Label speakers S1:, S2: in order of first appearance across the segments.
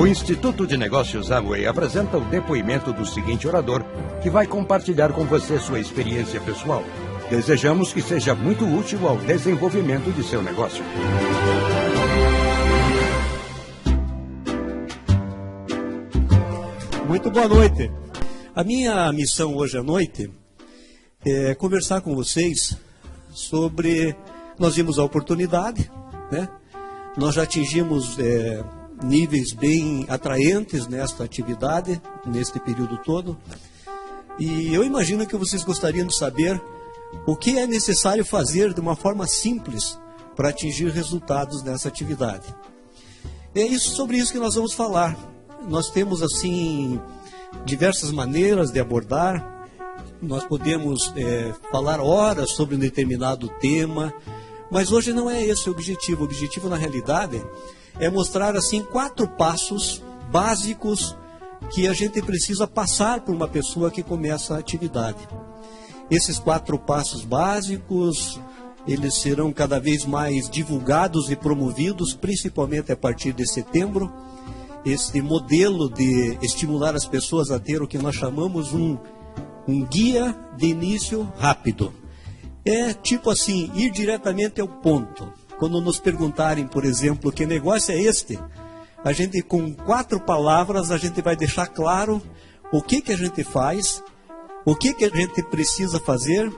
S1: O Instituto de Negócios Amway apresenta o depoimento do seguinte orador, que vai compartilhar com você sua experiência pessoal. Desejamos que seja muito útil ao desenvolvimento de seu negócio.
S2: Muito boa noite. A minha missão hoje à noite é conversar com vocês sobre... Nós vimos a oportunidade, né? Nós já atingimos níveis bem atraentes nesta atividade, neste período todo. E eu imagino que vocês gostariam de saber o que é necessário fazer de uma forma simples para atingir resultados nessa atividade. É sobre isso que nós vamos falar. Nós temos, assim, diversas maneiras de abordar. Nós podemos falar horas sobre um determinado tema, mas hoje não é esse o objetivo. O objetivo, na realidade, é mostrar, assim, 4 passos básicos que a gente precisa passar por uma pessoa que começa a atividade. Esses 4 passos básicos, eles serão cada vez mais divulgados e promovidos, principalmente a partir de setembro. Esse modelo de estimular as pessoas a ter o que nós chamamos um guia de início rápido. É tipo assim, ir diretamente ao ponto. Quando nos perguntarem, por exemplo, que negócio é este, a gente, com 4 palavras, a gente vai deixar claro o que a gente faz, o que a gente precisa fazer,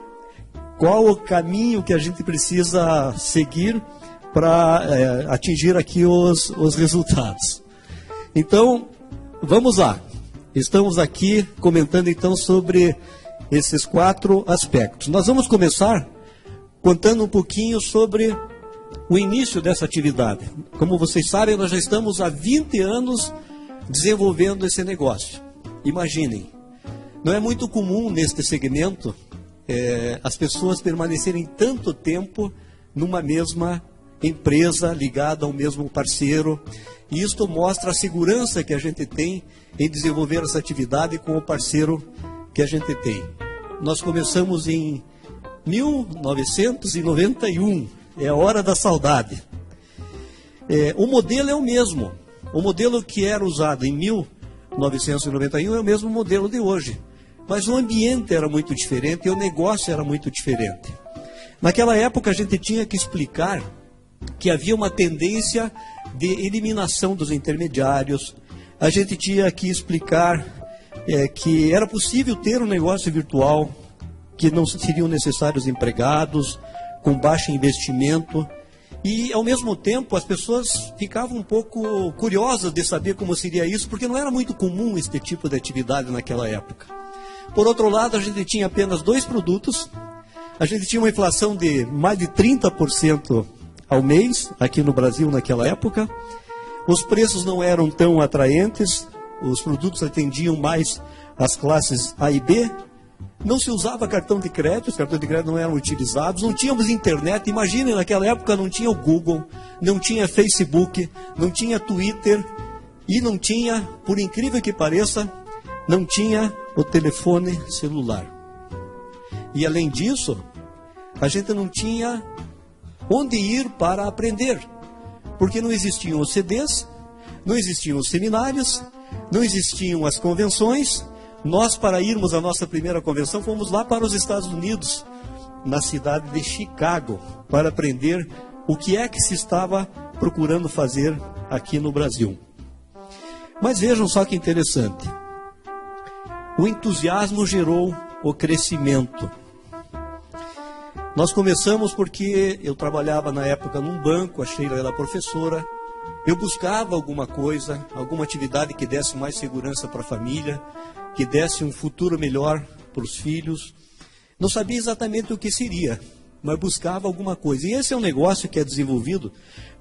S2: qual o caminho que a gente precisa seguir para atingir aqui os resultados. Então, vamos lá. Estamos aqui comentando então sobre esses 4 aspectos. Nós vamos começar contando um pouquinho sobre o início dessa atividade. Como vocês sabem, nós já estamos há 20 anos desenvolvendo esse negócio. Imaginem, não é muito comum neste segmento as pessoas permanecerem tanto tempo numa mesma empresa, ligada ao mesmo parceiro. E isto mostra a segurança que a gente tem em desenvolver essa atividade com o parceiro que a gente tem. Nós começamos em 1991, é a hora da saudade. O modelo é o mesmo. O modelo que era usado em 1991 é o mesmo modelo de hoje. Mas o ambiente era muito diferente e o negócio era muito diferente. Naquela época a gente tinha que explicar que havia uma tendência de eliminação dos intermediários. A gente tinha que explicar que era possível ter um negócio virtual, que não seriam necessários empregados, com baixo investimento. E, ao mesmo tempo, as pessoas ficavam um pouco curiosas de saber como seria isso, porque não era muito comum este tipo de atividade naquela época. Por outro lado, a gente tinha apenas 2 produtos, a gente tinha uma inflação de mais de 30% ao mês, aqui no Brasil naquela época. Os preços não eram tão atraentes, os produtos atendiam mais as classes A e B. Não se usava cartão de crédito, os cartões de crédito não eram utilizados, não tínhamos internet. Imaginem, naquela época não tinha o Google, não tinha Facebook, não tinha Twitter e não tinha, por incrível que pareça, não tinha o telefone celular. E além disso, a gente não tinha onde ir para aprender, porque não existiam os CDs, não existiam os seminários, não existiam as convenções. Nós, para irmos à nossa primeira convenção, fomos lá para os Estados Unidos, na cidade de Chicago, para aprender o que é que se estava procurando fazer aqui no Brasil. Mas vejam só que interessante. O entusiasmo gerou o crescimento. Nós começamos porque eu trabalhava na época num banco, a Sheila era professora. Eu buscava alguma coisa, alguma atividade que desse mais segurança para a família, que desse um futuro melhor para os filhos. Não sabia exatamente o que seria, mas buscava alguma coisa. E esse é um negócio que é desenvolvido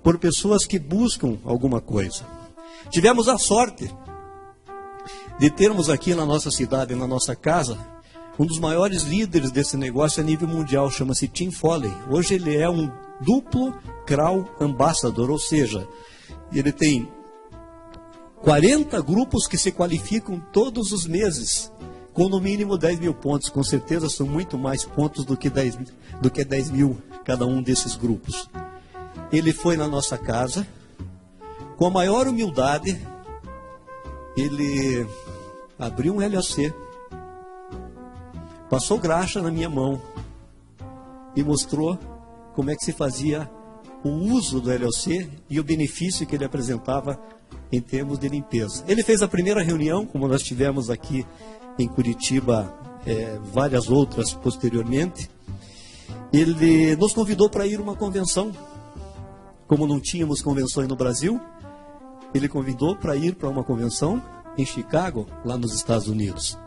S2: por pessoas que buscam alguma coisa. Tivemos a sorte de termos aqui na nossa cidade, na nossa casa, um dos maiores líderes desse negócio a nível mundial, chama-se Tim Foley. Hoje ele é um duplo Crown Ambassador, ou seja, ele tem 40 grupos que se qualificam todos os meses, com no mínimo 10 mil pontos. Com certeza são muito mais pontos do que 10 mil cada um desses grupos. Ele foi na nossa casa, com a maior humildade, ele abriu um LOC, passou graxa na minha mão e mostrou como é que se fazia o uso do LOC e o benefício que ele apresentava em termos de limpeza. Ele fez a primeira reunião, como nós tivemos aqui em Curitiba, várias outras posteriormente. Ele nos convidou para ir a uma convenção. Como não tínhamos convenções no Brasil, ele convidou para ir para uma convenção em Chicago, lá nos Estados Unidos.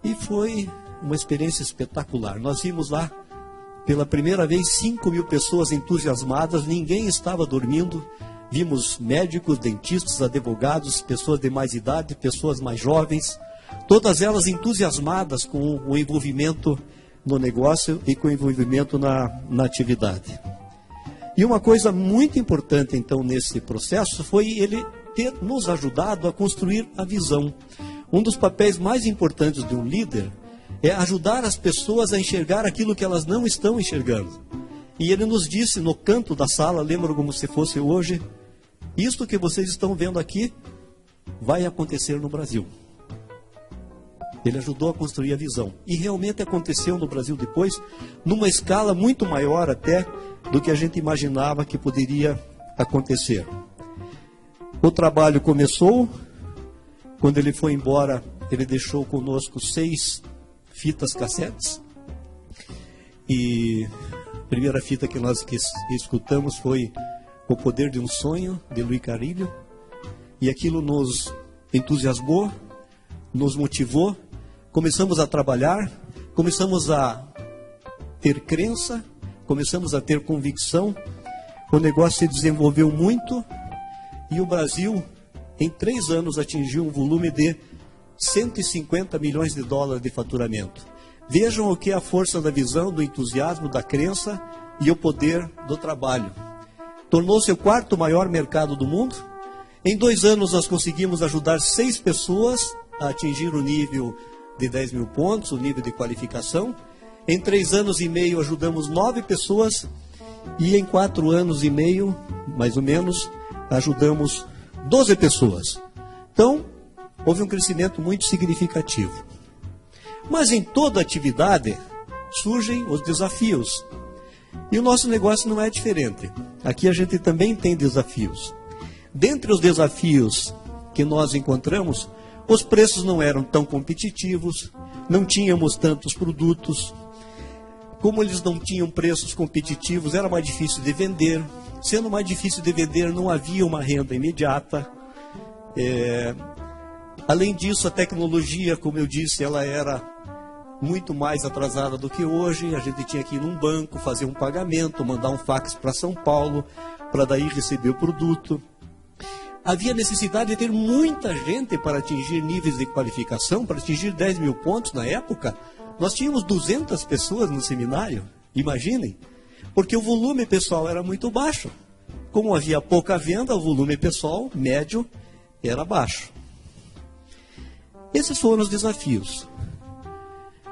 S2: E foi uma experiência espetacular. Nós vimos lá, pela primeira vez, 5.000 pessoas entusiasmadas, ninguém estava dormindo. Vimos médicos, dentistas, advogados, pessoas de mais idade, pessoas mais jovens, todas elas entusiasmadas com o envolvimento no negócio e com o envolvimento na atividade. E uma coisa muito importante, então, nesse processo foi ele ter nos ajudado a construir a visão. Um dos papéis mais importantes de um líder é ajudar as pessoas a enxergar aquilo que elas não estão enxergando. E ele nos disse no canto da sala, lembro como se fosse hoje, isto que vocês estão vendo aqui vai acontecer no Brasil. Ele ajudou a construir a visão. E realmente aconteceu no Brasil depois, numa escala muito maior até do que a gente imaginava que poderia acontecer. O trabalho começou, quando ele foi embora, ele deixou conosco 6 fitas cassetes. E a primeira fita que nós escutamos foi O Poder de um Sonho, de Luiz Carilho. E aquilo nos entusiasmou, nos motivou. Começamos a trabalhar, começamos a ter crença, começamos a ter convicção. O negócio se desenvolveu muito e o Brasil, em 3 anos, atingiu um volume de 150 milhões de dólares de faturamento. Vejam o que é a força da visão, do entusiasmo, da crença e o poder do trabalho. Tornou-se o 4º maior mercado do mundo. Em 2 anos nós conseguimos ajudar 6 pessoas a atingir o nível de 10 mil pontos, o nível de qualificação. Em 3 anos e meio ajudamos 9 pessoas e em 4 anos e meio, mais ou menos, ajudamos 12 pessoas. Então, houve um crescimento muito significativo. Mas em toda atividade surgem os desafios. E o nosso negócio não é diferente. Aqui a gente também tem desafios. Dentre os desafios que nós encontramos, os preços não eram tão competitivos, não tínhamos tantos produtos. Como eles não tinham preços competitivos, era mais difícil de vender. Sendo mais difícil de vender, não havia uma renda imediata. Além disso, a tecnologia, como eu disse, ela era muito mais atrasada do que hoje. A gente tinha que ir num banco, fazer um pagamento, mandar um fax para São Paulo, para daí receber o produto. Havia necessidade de ter muita gente para atingir níveis de qualificação, para atingir 10 mil pontos na época. Nós tínhamos 200 pessoas no seminário, imaginem, porque o volume pessoal era muito baixo. Como havia pouca venda, o volume pessoal médio era baixo. Esses foram os desafios.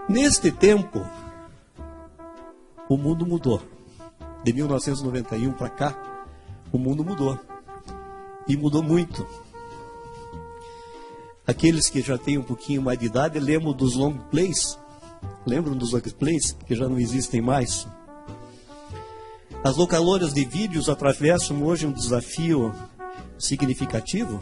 S2: Neste tempo, o mundo mudou. De 1991 para cá, o mundo mudou. E mudou muito. Aqueles que já têm um pouquinho mais de idade lembram dos long plays. Lembram dos long plays, que já não existem mais. As locadoras de vídeos atravessam hoje um desafio significativo,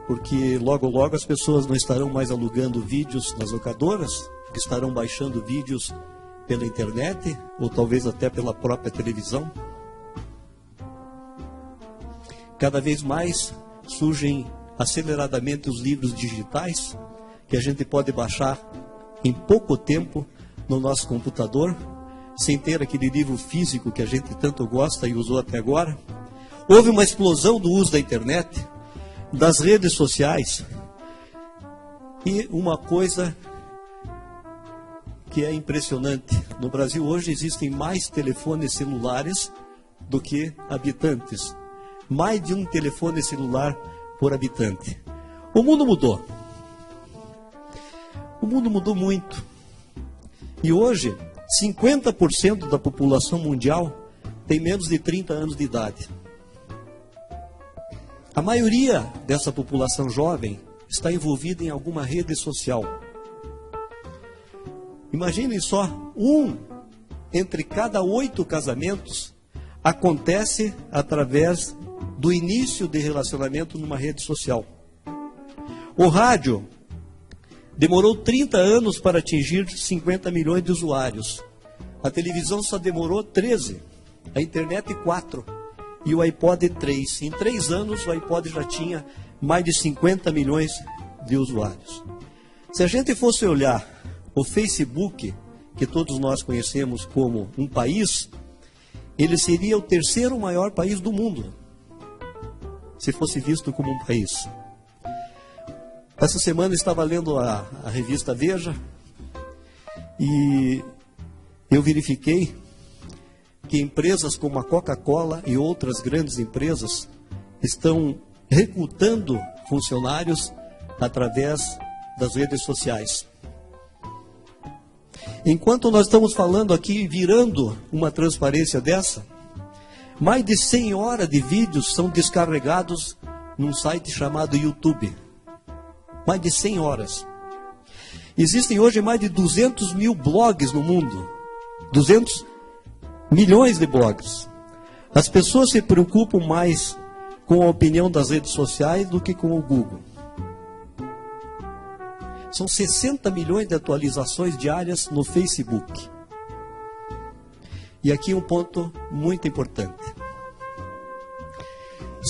S2: porque logo logo as pessoas não estarão mais alugando vídeos nas locadoras, estarão baixando vídeos pela internet, ou talvez até pela própria televisão. Cada vez mais surgem aceleradamente os livros digitais, que a gente pode baixar em pouco tempo no nosso computador, sem ter aquele livro físico que a gente tanto gosta e usou até agora. Houve uma explosão do uso da internet, das redes sociais, e uma coisa que é impressionante. No Brasil hoje existem mais telefones celulares do que habitantes. Mais de um telefone celular por habitante. O mundo mudou. O mundo mudou muito. E hoje, 50% da população mundial tem menos de 30 anos de idade. A maioria dessa população jovem está envolvida em alguma rede social. Imaginem só, 1 entre cada 8 casamentos acontece através do início de relacionamento numa rede social. O rádio demorou 30 anos para atingir 50 milhões de usuários. A televisão só demorou 13, a internet 4 e o iPod 3. Em 3 anos o iPod já tinha mais de 50 milhões de usuários. Se a gente fosse olhar o Facebook, que todos nós conhecemos como um país, ele seria o 3º maior país do mundo, se fosse visto como um país. Essa semana eu estava lendo a revista Veja e eu verifiquei que empresas como a Coca-Cola e outras grandes empresas estão recrutando funcionários através das redes sociais. Enquanto nós estamos falando aqui, virando uma transparência dessa, mais de 100 horas de vídeos são descarregados num site chamado YouTube. Mais de 100 horas. Existem hoje mais de 200 mil blogs no mundo. 200 milhões de blogs. As pessoas se preocupam mais com a opinião das redes sociais do que com o Google. São 60 milhões de atualizações diárias no Facebook. E aqui um ponto muito importante.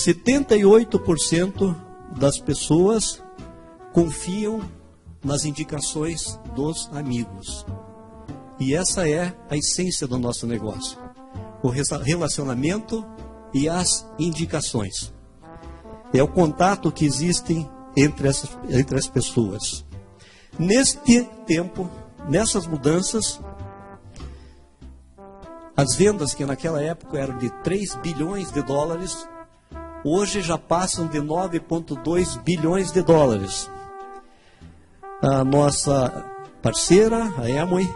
S2: 78% das pessoas confiam nas indicações dos amigos. E essa é a essência do nosso negócio. O relacionamento e as indicações. É o contato que existe entre as pessoas. Neste tempo, nessas mudanças, as vendas que naquela época eram de 3 bilhões de dólares, hoje já passam de 9,2 bilhões de dólares. A nossa parceira, a Amway,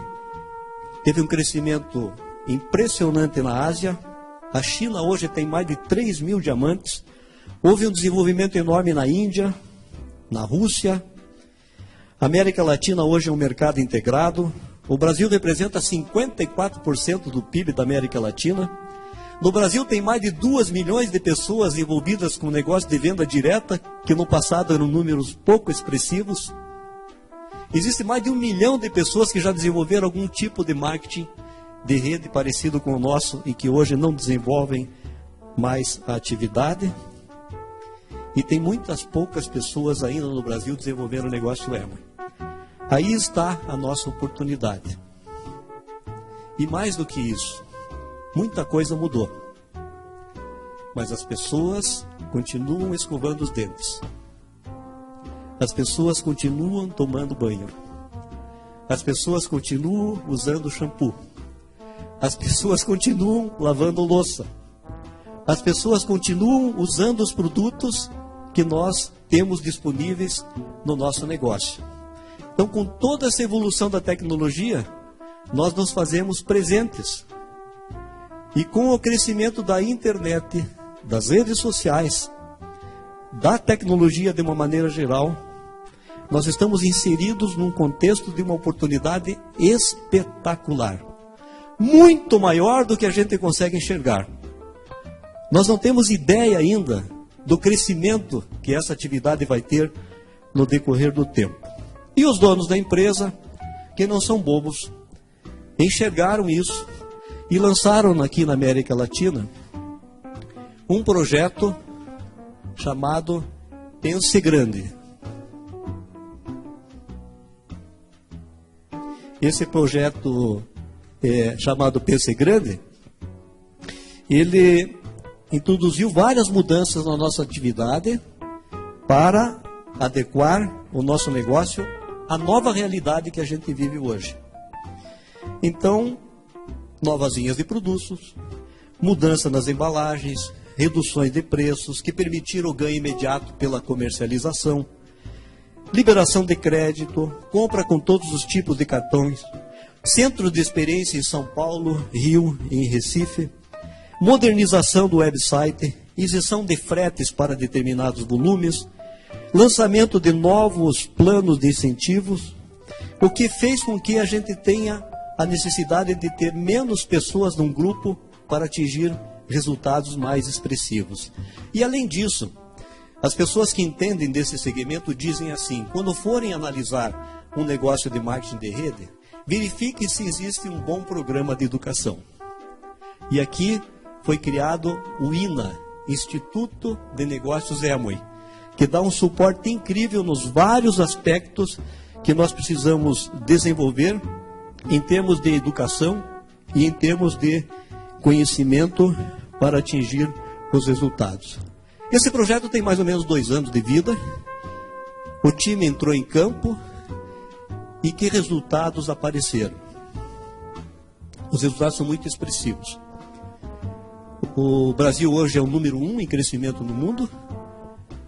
S2: teve um crescimento impressionante na Ásia. A China hoje tem mais de 3 mil diamantes. Houve um desenvolvimento enorme na Índia, na Rússia. A América Latina hoje é um mercado integrado. O Brasil representa 54% do PIB da América Latina. No Brasil tem mais de 2 milhões de pessoas envolvidas com negócio de venda direta, que no passado eram números pouco expressivos. Existe mais de 1 milhão de pessoas que já desenvolveram algum tipo de marketing de rede parecido com o nosso e que hoje não desenvolvem mais a atividade. E tem muitas poucas pessoas ainda no Brasil desenvolvendo o negócio Amway. Aí está a nossa oportunidade. E mais do que isso, muita coisa mudou. Mas as pessoas continuam escovando os dentes. As pessoas continuam tomando banho. As pessoas continuam usando shampoo. As pessoas continuam lavando louça. As pessoas continuam usando os produtos que nós temos disponíveis no nosso negócio. Então, com toda essa evolução da tecnologia, nós nos fazemos presentes. E com o crescimento da internet, das redes sociais, da tecnologia de uma maneira geral, nós estamos inseridos num contexto de uma oportunidade espetacular. Muito maior do que a gente consegue enxergar. Nós não temos ideia ainda do crescimento que essa atividade vai ter no decorrer do tempo. E os donos da empresa, que não são bobos, enxergaram isso e lançaram aqui na América Latina um projeto chamado Pense Grande. Esse projeto chamado Pense Grande, ele introduziu várias mudanças na nossa atividade para adequar o nosso negócio à nova realidade que a gente vive hoje. Então, novas linhas de produtos, mudança nas embalagens, reduções de preços que permitiram o ganho imediato pela comercialização, liberação de crédito, compra com todos os tipos de cartões, centro de experiência em São Paulo, Rio e em Recife, modernização do website isenção de fretes para determinados volumes, lançamento de novos planos de incentivos, o que fez com que a gente tenha a necessidade de ter menos pessoas num grupo para atingir resultados mais expressivos. E além disso, as pessoas que entendem desse segmento dizem assim: quando forem analisar um negócio de marketing de rede, verifique se existe um bom programa de educação. E aqui foi criado o INA, Instituto de Negócios Amway, que dá um suporte incrível nos vários aspectos que nós precisamos desenvolver em termos de educação e em termos de conhecimento para atingir os resultados. Esse projeto tem mais ou menos 2 anos de vida. O time entrou em campo e que resultados apareceram? Os resultados são muito expressivos. O Brasil hoje é o número 1 em crescimento no mundo,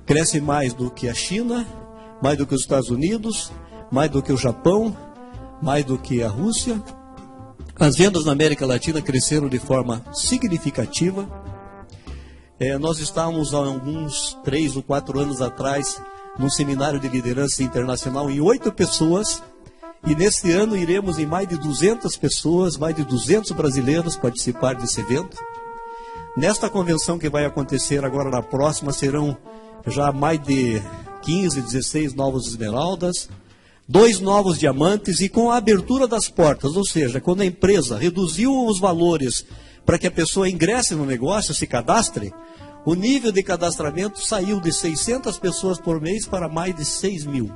S2: cresce mais do que a China, mais do que os Estados Unidos, mais do que o Japão, mais do que a Rússia. As vendas na América Latina cresceram de forma significativa. Nós estávamos há alguns 3 ou 4 anos atrás num seminário de liderança internacional em 8 pessoas, e neste ano iremos em mais de 200 pessoas, mais de 200 brasileiros participar desse evento. Nesta convenção que vai acontecer agora na próxima, serão já mais de 15, 16 novos esmeraldas, 2 novos diamantes, e com a abertura das portas, ou seja, quando a empresa reduziu os valores para que a pessoa ingresse no negócio, se cadastre, o nível de cadastramento saiu de 600 pessoas por mês para mais de 6.000.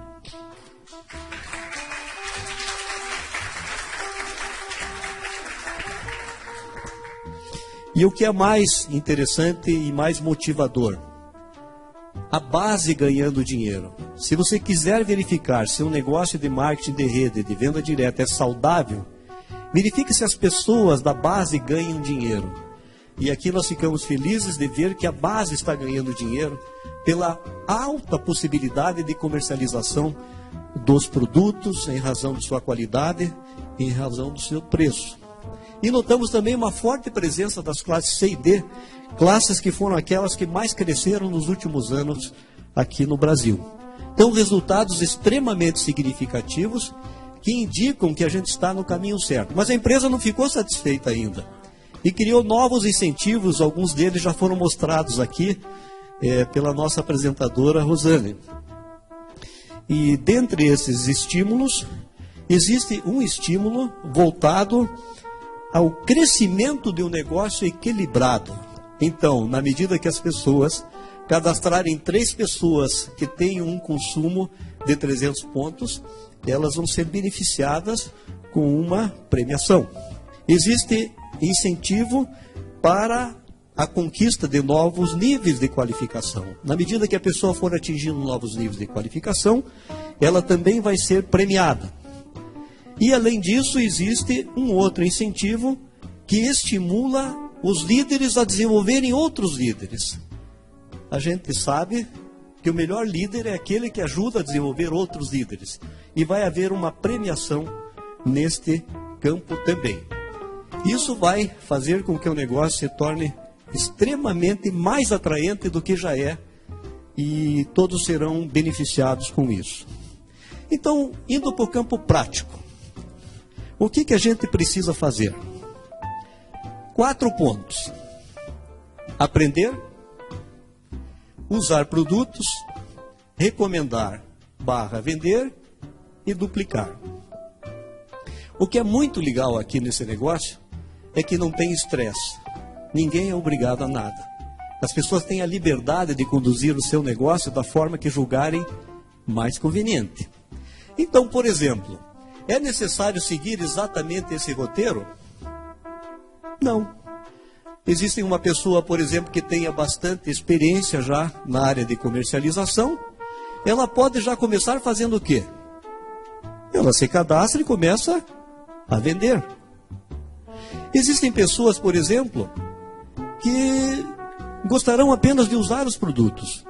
S2: E o que é mais interessante e mais motivador? A base ganhando dinheiro. Se você quiser verificar se um negócio de marketing de rede, de venda direta é saudável, verifique se as pessoas da base ganham dinheiro. E aqui nós ficamos felizes de ver que a base está ganhando dinheiro pela alta possibilidade de comercialização dos produtos em razão de sua qualidade, em razão do seu preço. E notamos também uma forte presença das classes C e D, classes que foram aquelas que mais cresceram nos últimos anos aqui no Brasil. Então, resultados extremamente significativos que indicam que a gente está no caminho certo. Mas a empresa não ficou satisfeita ainda e criou novos incentivos, alguns deles já foram mostrados aqui pela nossa apresentadora Rosane. E dentre esses estímulos, existe um estímulo voltado ao crescimento de um negócio equilibrado. Então, na medida que as pessoas cadastrarem 3 pessoas que tenham um consumo de 300 pontos, elas vão ser beneficiadas com uma premiação. Existe incentivo para a conquista de novos níveis de qualificação. Na medida que a pessoa for atingindo novos níveis de qualificação, ela também vai ser premiada. E, além disso, existe um outro incentivo que estimula os líderes a desenvolverem outros líderes. A gente sabe que o melhor líder é aquele que ajuda a desenvolver outros líderes. E vai haver uma premiação neste campo também. Isso vai fazer com que o negócio se torne extremamente mais atraente do que já é, e todos serão beneficiados com isso. Então, indo para o campo prático, o que a gente precisa fazer? 4 pontos. Aprender, usar produtos, recomendar / vender e duplicar. O que é muito legal aqui nesse negócio é que não tem estresse. Ninguém é obrigado a nada. As pessoas têm a liberdade de conduzir o seu negócio da forma que julgarem mais conveniente. Então, por exemplo, é necessário seguir exatamente esse roteiro? Não. Existe uma pessoa, por exemplo, que tenha bastante experiência já na área de comercialização. Ela pode já começar fazendo o quê? Ela se cadastra e começa a vender. Existem pessoas, por exemplo, que gostarão apenas de usar os produtos.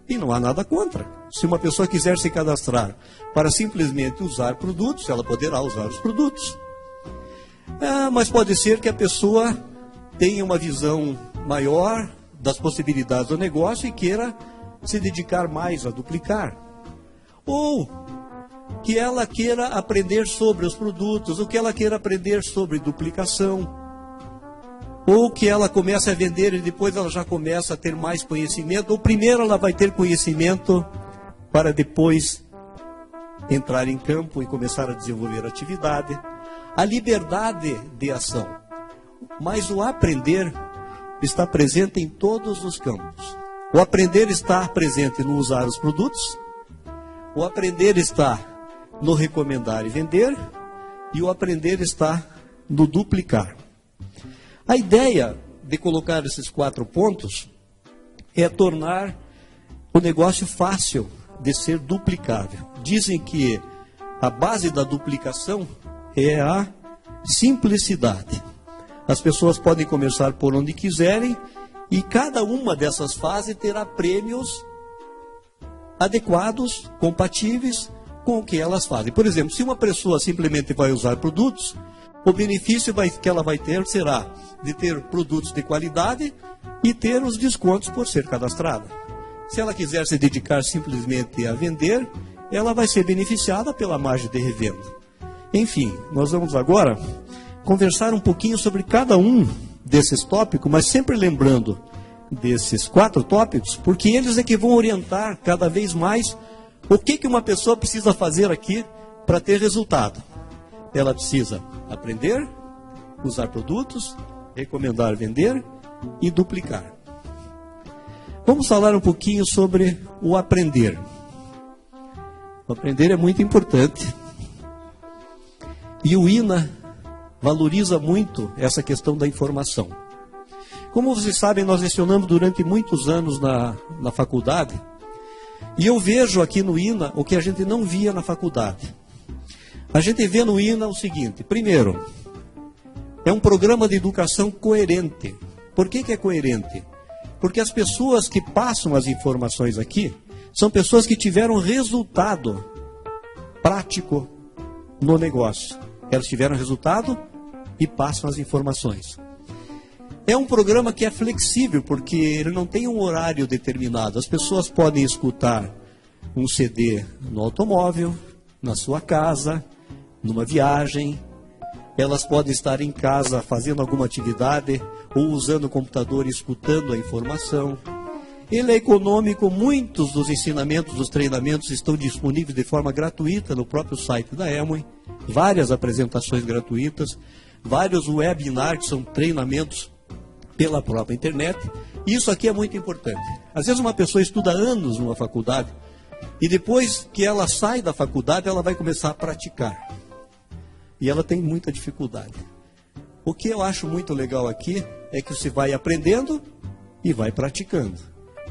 S2: E não há nada contra. Se uma pessoa quiser se cadastrar para simplesmente usar produtos, ela poderá usar os produtos. Mas pode ser que a pessoa tenha uma visão maior das possibilidades do negócio e queira se dedicar mais a duplicar. Ou que ela queira aprender sobre os produtos, ou que ela queira aprender sobre duplicação, ou que ela comece a vender e depois ela já começa a ter mais conhecimento, ou primeiro ela vai ter conhecimento para depois entrar em campo e começar a desenvolver atividade. A liberdade de ação. Mas o aprender está presente em todos os campos. O aprender está presente no usar os produtos, o aprender está no recomendar e vender, e o aprender está no duplicar. A ideia de colocar esses 4 pontos é tornar o negócio fácil de ser duplicável. Dizem que a base da duplicação é a simplicidade. As pessoas podem começar por onde quiserem e cada uma dessas fases terá prêmios adequados, compatíveis com o que elas fazem. Por exemplo, se uma pessoa simplesmente vai usar produtos, o benefício que ela vai ter será de ter produtos de qualidade e ter os descontos por ser cadastrada. Se ela quiser se dedicar simplesmente a vender, ela vai ser beneficiada pela margem de revenda. Enfim, nós vamos agora conversar um pouquinho sobre cada um desses tópicos, mas sempre lembrando desses 4 tópicos, porque eles é que vão orientar cada vez mais o que uma pessoa precisa fazer aqui para ter resultado. Ela precisa aprender, usar produtos, recomendar vender e duplicar. Vamos falar um pouquinho sobre o aprender. O aprender é muito importante. E o INA valoriza muito essa questão da informação. Como vocês sabem, nós lecionamos durante muitos anos na faculdade. E eu vejo aqui no INA o que a gente não via na faculdade. A gente vê no INA o seguinte: primeiro, é um programa de educação coerente. Por que é coerente? Porque as pessoas que passam as informações aqui são pessoas que tiveram resultado prático no negócio. Elas tiveram resultado e passam as informações. É um programa que é flexível, porque ele não tem um horário determinado. As pessoas podem escutar um CD no automóvel, na sua casa, numa viagem. Elas podem estar em casa fazendo alguma atividade ou usando o computador e escutando a informação. Ele é econômico, muitos dos ensinamentos, dos treinamentos estão disponíveis de forma gratuita no próprio site da Amway. Várias apresentações gratuitas, vários webinars que são treinamentos pela própria internet. E isso aqui é muito importante. Às vezes uma pessoa estuda anos numa faculdade e depois que ela sai da faculdade, ela vai começar a praticar. E ela tem muita dificuldade. O que eu acho muito legal aqui é que você vai aprendendo e vai praticando.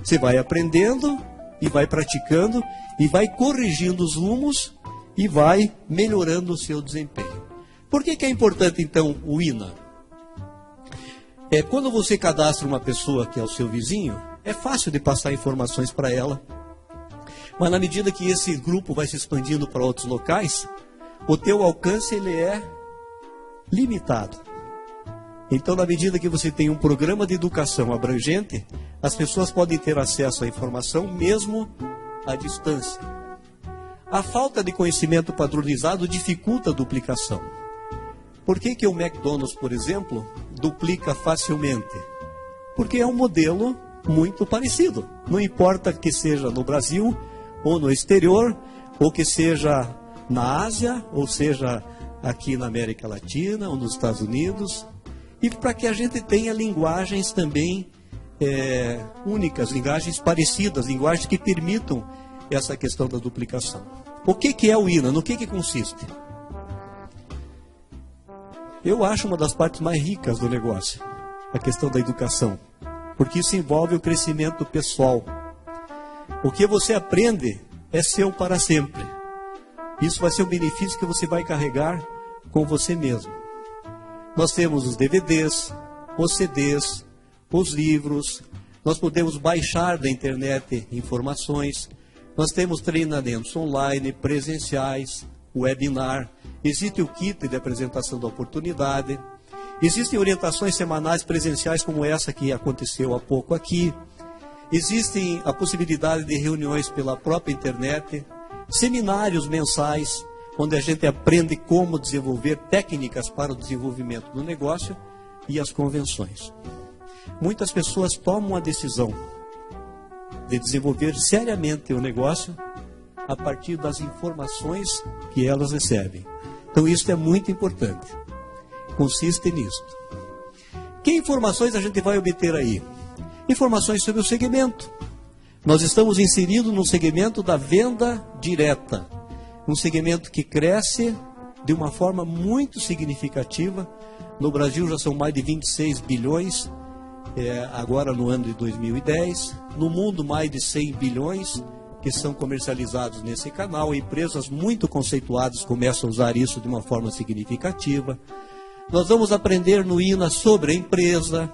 S2: Você vai aprendendo e vai praticando e vai corrigindo os rumos e vai melhorando o seu desempenho. Por que é importante, então, o INA? Quando você cadastra uma pessoa que é o seu vizinho, é fácil de passar informações para ela. Mas na medida que esse grupo vai se expandindo para outros locais, o teu alcance ele é limitado. Então, na medida que você tem um programa de educação abrangente, as pessoas podem ter acesso à informação mesmo à distância. A falta de conhecimento padronizado dificulta a duplicação. Por que o McDonald's, por exemplo, duplica facilmente? Porque é um modelo muito parecido. Não importa que seja no Brasil ou no exterior, ou que seja na Ásia, ou seja aqui na América Latina ou nos Estados Unidos. E para que a gente tenha linguagens também únicas, linguagens parecidas, linguagens que permitam essa questão da duplicação. O que é o INA? No que consiste? Eu acho uma das partes mais ricas do negócio, a questão da educação, porque isso envolve o crescimento pessoal. O que você aprende é seu para sempre. Isso vai ser um benefício que você vai carregar com você mesmo. Nós temos os DVDs, os CDs, os livros, nós podemos baixar da internet informações, nós temos treinamentos online, presenciais, webinar, existe o kit de apresentação da oportunidade, Existem orientações semanais presenciais como essa que aconteceu há pouco aqui. Existem a possibilidade de reuniões pela própria internet, seminários mensais, onde a gente aprende como desenvolver técnicas para o desenvolvimento do negócio e as convenções. Muitas pessoas tomam a decisão de desenvolver seriamente o negócio a partir das informações que elas recebem. Então isso é muito importante. Consiste nisso. Que informações a gente vai obter aí? Informações sobre o segmento. Nós estamos inseridos no segmento da venda direta. Um segmento que cresce de uma forma muito significativa. No Brasil já são mais de 26 bilhões, agora no ano de 2010. No mundo, mais de 100 bilhões que são comercializados nesse canal. Empresas muito conceituadas começam a usar isso de uma forma significativa. Nós vamos aprender no INA sobre a empresa,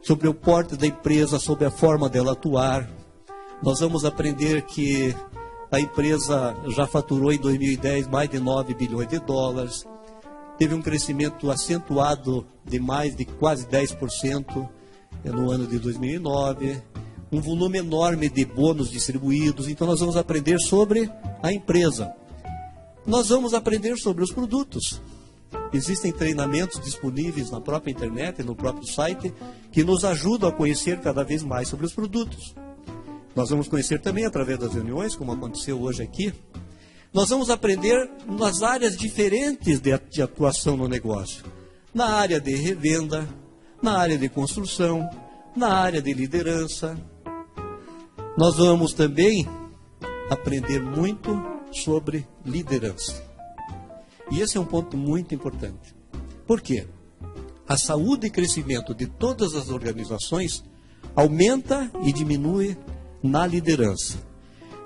S2: sobre o porte da empresa, sobre a forma dela atuar. Nós vamos aprender que a empresa já faturou em 2010 mais de 9 bilhões de dólares. Teve um crescimento acentuado de mais de quase 10% no ano de 2009. Um volume enorme de bônus distribuídos. Então nós vamos aprender sobre a empresa. Nós vamos aprender sobre os produtos. Existem treinamentos disponíveis na própria internet, no próprio site, que nos ajudam a conhecer cada vez mais sobre os produtos. Nós vamos conhecer também através das reuniões, como aconteceu hoje aqui. Nós vamos aprender nas áreas diferentes de atuação no negócio. Na área de revenda, na área de construção, na área de liderança. Nós vamos também aprender muito sobre liderança. E esse é um ponto muito importante. Por quê? A saúde e crescimento de todas as organizações aumenta e diminui na liderança.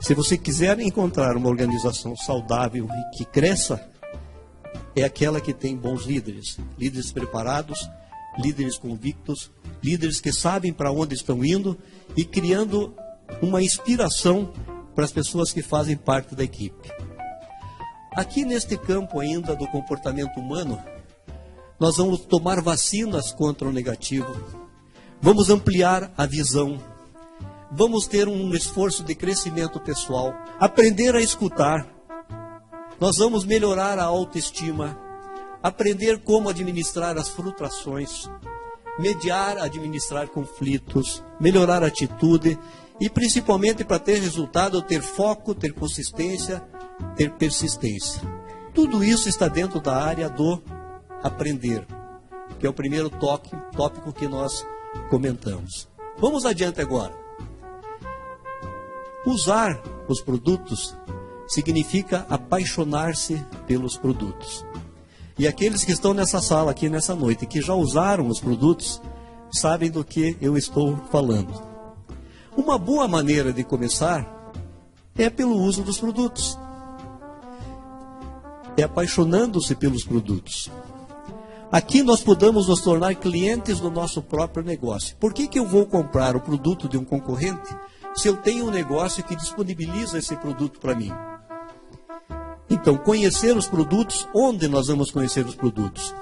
S2: Se você quiser encontrar uma organização saudável e que cresça, é aquela que tem bons líderes. Líderes preparados, líderes convictos, líderes que sabem para onde estão indo e criando uma inspiração para as pessoas que fazem parte da equipe. Aqui neste campo ainda do comportamento humano, nós vamos tomar vacinas contra o negativo, vamos ampliar a visão, vamos ter um esforço de crescimento pessoal, aprender a escutar, nós vamos melhorar a autoestima, aprender como administrar as frustrações, mediar, administrar conflitos, melhorar a atitude e principalmente para ter resultado, ter foco, ter consistência, ter persistência. Tudo isso está dentro da área do aprender, que é o primeiro tópico que nós comentamos. Vamos adiante agora. Usar os produtos significa apaixonar-se pelos produtos. E aqueles que estão nessa sala aqui nessa noite, que já usaram os produtos, sabem do que eu estou falando. Uma boa maneira de começar é pelo uso dos produtos. É apaixonando-se pelos produtos. Aqui nós podemos nos tornar clientes do nosso próprio negócio. Por que eu vou comprar o produto de um concorrente se eu tenho um negócio que disponibiliza esse produto para mim? Então, conhecer os produtos, onde nós vamos conhecer os produtos?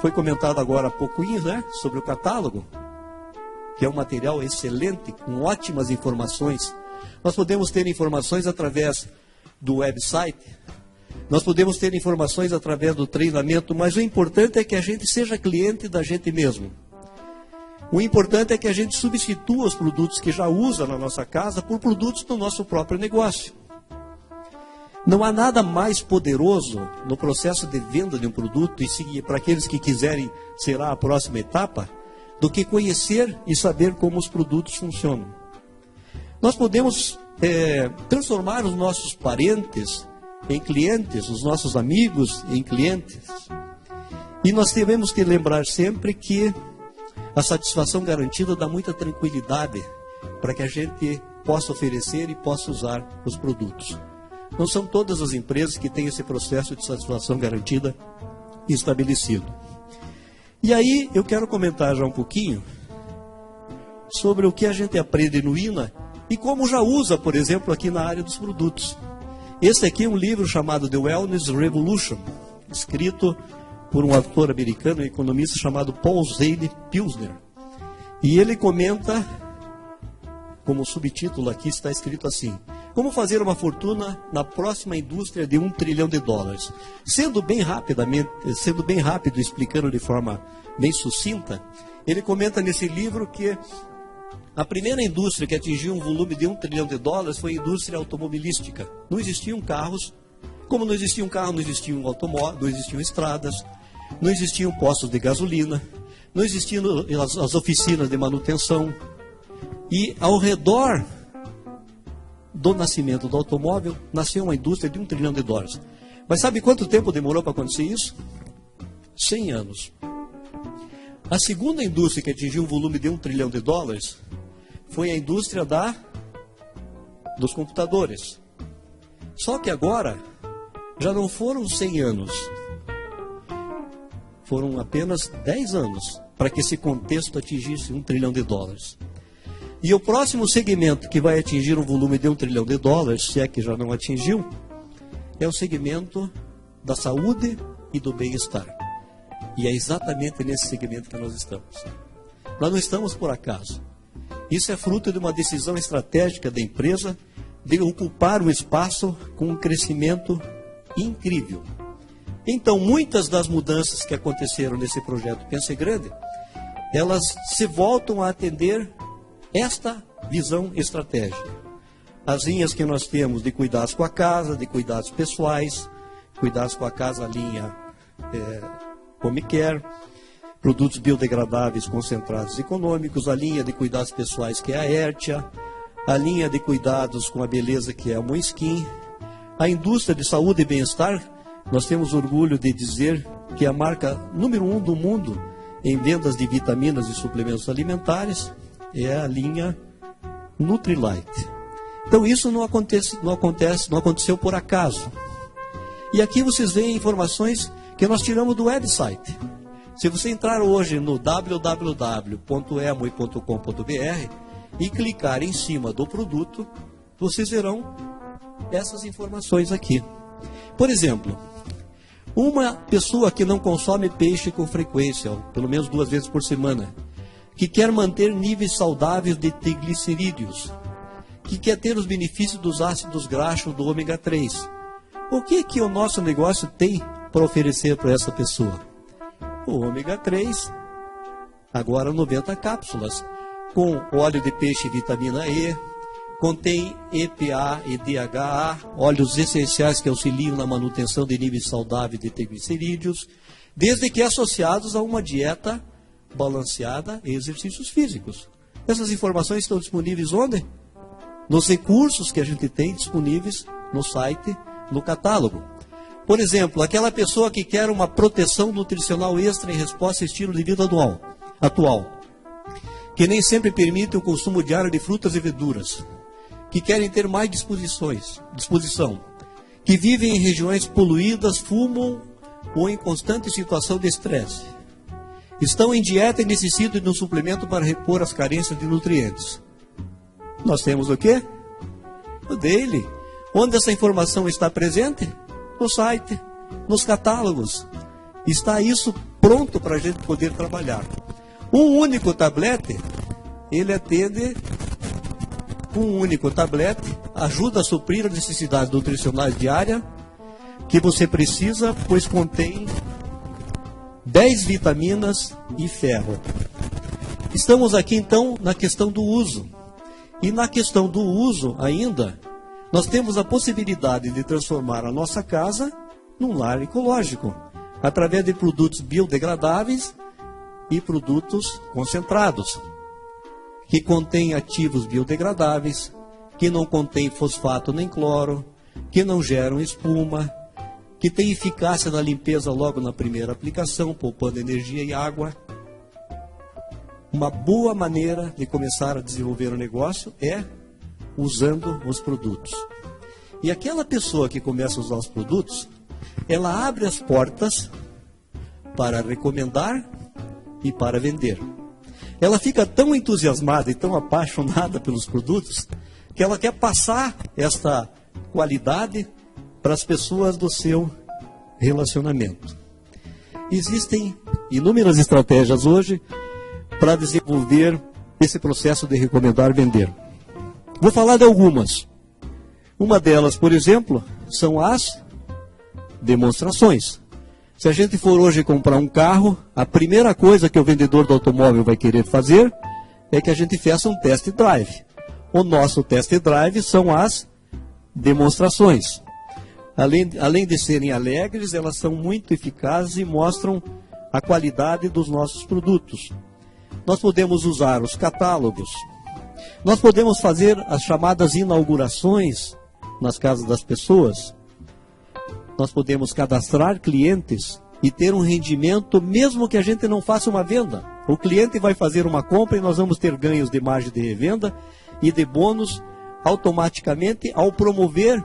S2: Foi comentado agora há pouquinho, né, sobre o catálogo, que é um material excelente, com ótimas informações. Nós podemos ter informações através do website, nós podemos ter informações através do treinamento, mas o importante é que a gente seja cliente da gente mesmo. O importante é que a gente substitua os produtos que já usa na nossa casa por produtos do nosso próprio negócio. Não há nada mais poderoso no processo de venda de um produto, e seguir para aqueles que quiserem, será a próxima etapa, do que conhecer e saber como os produtos funcionam. Nós podemos transformar os nossos parentes em clientes, os nossos amigos em clientes. E nós temos que lembrar sempre que a satisfação garantida dá muita tranquilidade para que a gente possa oferecer e possa usar os produtos. Não são todas as empresas que têm esse processo de satisfação garantida estabelecido. E aí eu quero comentar já um pouquinho sobre o que a gente aprende no INA e como já usa, por exemplo, aqui na área dos produtos. Esse aqui é um livro chamado The Wellness Revolution, escrito por um autor americano, um economista chamado Paul Zane Pilsner. E ele comenta, como subtítulo aqui está escrito assim: como fazer uma fortuna na próxima indústria de $1 trilhão. Sendo bem rápido, explicando de forma bem sucinta, ele comenta nesse livro que a primeira indústria que atingiu um volume de $1 trilhão foi a indústria automobilística. Não existiam carros. Como não existiam carros, não existiam automóveis, não existiam estradas, não existiam postos de gasolina, não existiam as oficinas de manutenção. E ao redor do nascimento do automóvel, nasceu uma indústria de $1 trilhão. Mas sabe quanto tempo demorou para acontecer isso? 100 anos. A segunda indústria que atingiu um volume de $1 trilhão foi a indústria dos computadores. Só que agora já não foram 100 anos, foram apenas 10 anos para que esse contexto atingisse $1 trilhão. E o próximo segmento que vai atingir um volume de $1 trilhão, se é que já não atingiu, é o segmento da saúde e do bem-estar. E é exatamente nesse segmento que nós estamos. Nós não estamos por acaso. Isso é fruto de uma decisão estratégica da empresa de ocupar um espaço com um crescimento incrível. Então, muitas das mudanças que aconteceram nesse projeto Pense Grande, elas se voltam a atender esta visão estratégica. As linhas que nós temos de cuidados com a casa, de cuidados pessoais, cuidados com a casa, a linha Home Care, produtos biodegradáveis concentrados econômicos, a linha de cuidados pessoais, que é a Hertia, a linha de cuidados com a beleza, que é a Moiskin, a indústria de saúde e bem-estar. Nós temos orgulho de dizer que é a marca número 1 do mundo em vendas de vitaminas e suplementos alimentares é a linha Nutrilite. Então isso não aconteceu por acaso. E aqui vocês veem informações que nós tiramos do website. Se você entrar hoje no www.emoi.com.br e clicar em cima do produto, vocês verão essas informações aqui. Por exemplo, uma pessoa que não consome peixe com frequência, pelo menos 2 vezes por semana, que quer manter níveis saudáveis de triglicerídeos, que quer ter os benefícios dos ácidos graxos do ômega 3. O que o nosso negócio tem para oferecer para essa pessoa? O ômega 3, agora 90 cápsulas, com óleo de peixe e vitamina E, contém EPA e DHA, óleos essenciais que auxiliam na manutenção de níveis saudáveis de triglicerídeos, desde que associados a uma dieta balanceada e exercícios físicos. Essas informações estão disponíveis onde? Nos recursos que a gente tem disponíveis no site, no catálogo. Por exemplo, aquela pessoa que quer uma proteção nutricional extra em resposta ao estilo de vida atual, que nem sempre permite o consumo diário de frutas e verduras, que querem ter mais disposição, que vivem em regiões poluídas, fumam ou em constante situação de estresse, estão em dieta e necessitam de um suplemento para repor as carências de nutrientes. Nós temos o quê? O Daily. Onde essa informação está presente? No site, nos catálogos. Está isso pronto para a gente poder trabalhar. Um único tablete, ele atende, um único tablete ajuda a suprir as necessidades nutricionais diárias que você precisa, pois contém 10 vitaminas e ferro. Estamos aqui então na questão do uso. E na questão do uso ainda, nós temos a possibilidade de transformar a nossa casa num lar ecológico, através de produtos biodegradáveis e produtos concentrados, que contêm ativos biodegradáveis, que não contêm fosfato nem cloro, que não geram espuma, que têm eficácia na limpeza logo na primeira aplicação, poupando energia e água. Uma boa maneira de começar a desenvolver o negócio é usando os produtos. E aquela pessoa que começa a usar os produtos, ela abre as portas para recomendar e para vender. Ela fica tão entusiasmada e tão apaixonada pelos produtos que ela quer passar esta qualidade para as pessoas do seu relacionamento. Existem inúmeras estratégias hoje para desenvolver esse processo de recomendar vender. Vou falar de algumas. Uma delas, por exemplo, são as demonstrações. Se a gente for hoje comprar um carro, a primeira coisa que o vendedor do automóvel vai querer fazer é que a gente faça um test drive. O nosso test drive são as demonstrações. Além de serem alegres, elas são muito eficazes e mostram a qualidade dos nossos produtos. Nós podemos usar os catálogos. Nós podemos fazer as chamadas inaugurações nas casas das pessoas. Nós podemos cadastrar clientes e ter um rendimento mesmo que a gente não faça uma venda. O cliente vai fazer uma compra e nós vamos ter ganhos de margem de revenda e de bônus automaticamente ao promover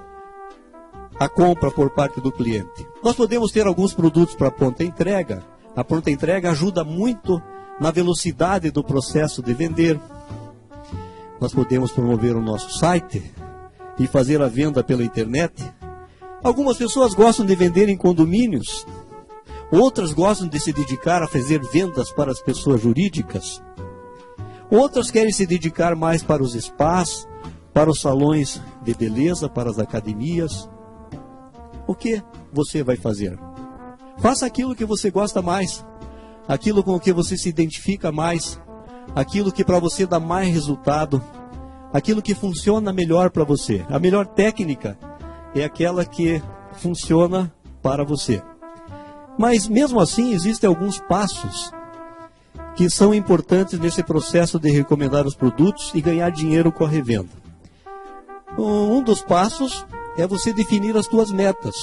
S2: a compra por parte do cliente. Nós podemos ter alguns produtos para pronta entrega. A pronta entrega ajuda muito na velocidade do processo de vender. Nós podemos promover o nosso site e fazer a venda pela internet. Algumas pessoas gostam de vender em condomínios. Outras gostam de se dedicar a fazer vendas para as pessoas jurídicas. Outras querem se dedicar mais para os spas, para os salões de beleza, para as academias. O que você vai fazer? Faça aquilo que você gosta mais, aquilo com o que você se identifica mais, aquilo que para você dá mais resultado, aquilo que funciona melhor para você. A melhor técnica é aquela que funciona para você. Mas mesmo assim existem alguns passos que são importantes nesse processo de recomendar os produtos e ganhar dinheiro com a revenda. Um dos passos é você definir as suas metas.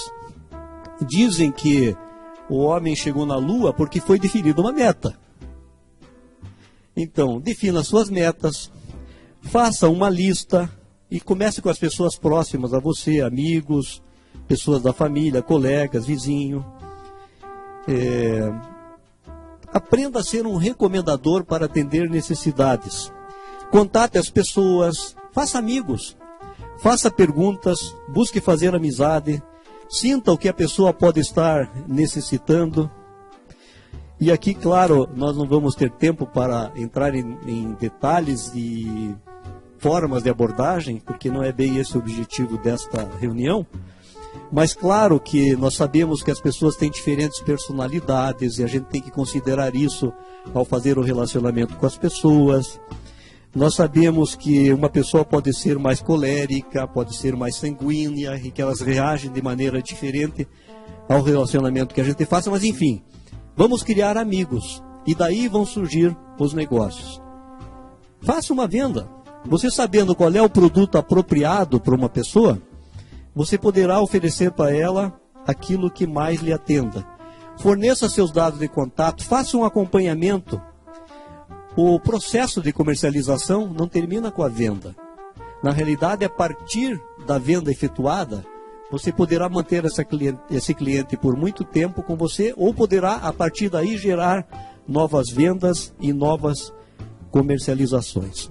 S2: Dizem que o homem chegou na Lua porque foi definida uma meta. Então, defina as suas metas, faça uma lista e comece com as pessoas próximas a você, amigos, pessoas da família, colegas, vizinhos. Aprenda a ser um recomendador para atender necessidades. Contate as pessoas, faça amigos. Faça perguntas, busque fazer amizade, sinta o que a pessoa pode estar necessitando. E aqui, claro, nós não vamos ter tempo para entrar em detalhes e formas de abordagem, porque não é bem esse o objetivo desta reunião. Mas claro que nós sabemos que as pessoas têm diferentes personalidades e a gente tem que considerar isso ao fazer o relacionamento com as pessoas. Nós sabemos que uma pessoa pode ser mais colérica, pode ser mais sanguínea e que elas reagem de maneira diferente ao relacionamento que a gente faça, mas enfim, vamos criar amigos e daí vão surgir os negócios. Faça uma venda. Você sabendo qual é o produto apropriado para uma pessoa, você poderá oferecer para ela aquilo que mais lhe atenda. Forneça seus dados de contato, faça um acompanhamento. O processo de comercialização não termina com a venda. Na realidade, a partir da venda efetuada, você poderá manter esse cliente por muito tempo com você ou poderá, a partir daí, gerar novas vendas e novas comercializações.